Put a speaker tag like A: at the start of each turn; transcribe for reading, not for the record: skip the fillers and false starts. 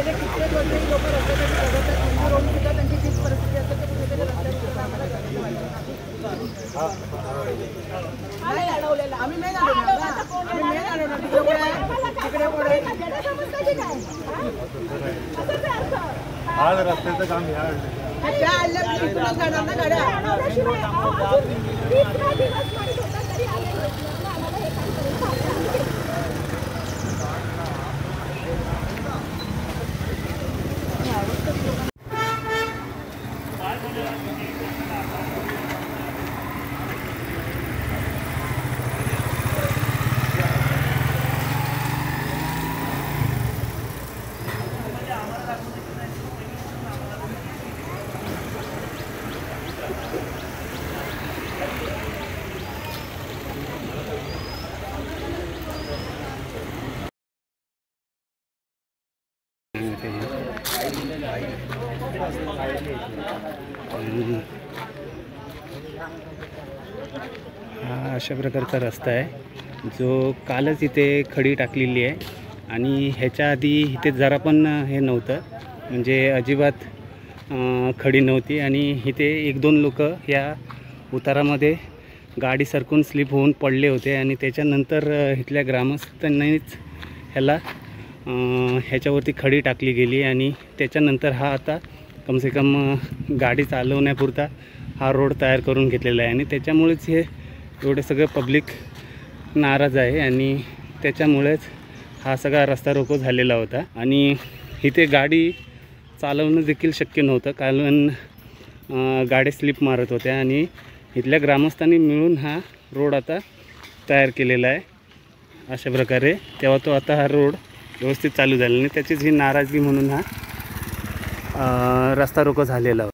A: गेले कित्येक वर्ष लोक रस्त्यासाठी लढतात, मंजूर होऊन सुद्धा त्यांची तीच परिस्थिती असते की कुठेतरी रस्त्यावर आम्हाला करायला पाहिजे. नाही अडवलेलं, आम्ही नाही अडवणार, आम्ही नाही अडवणार. तिकडे कोण आहे
B: आज रस्त्याचं काम ह्या
A: त्या आल्या इथूनच जाणार ना गाड्या.
C: हा अशा प्रकारचा रस्ता आहे जो कालच इथे खडी टाकलेली आहे आणि ह्याच्या आधी इथे जरा पण हे नव्हतं, म्हणजे अजिबात खडी नव्हती. आणि इथे एक दोन लोक या उतारामध्ये गाडी सरकून स्लिप होऊन पडले होते आणि त्याच्यानंतर इथल्या ग्रामस्थांनीच ह्याला ह्याच्यावरती खडी टाकली गेली आणि त्याच्यानंतर हा आता कमसे कम गाडी चालवण्यापुरता हा रोड तयार करून घेतलेला आहे. आणि त्याच्यामुळेच हे एवढे सगळं पब्लिक नाराज आहे आणि त्याच्यामुळेच हा सगळा रस्ता रोको झालेला होता. आणि इथे गाडी चालवणं देखील शक्य नव्हतं, कारण गाड्या स्लिप मारत होत्या. आणि इथल्या ग्रामस्थांनी मिळून हा रोड आता तयार केलेला आहे अशा प्रकारे. तेव्हा तो आता हा रोड व्यवस्थित चालू झाला आणि त्याचीच ही नाराजगी म्हणून हा रस्ता रोको झालेला होता.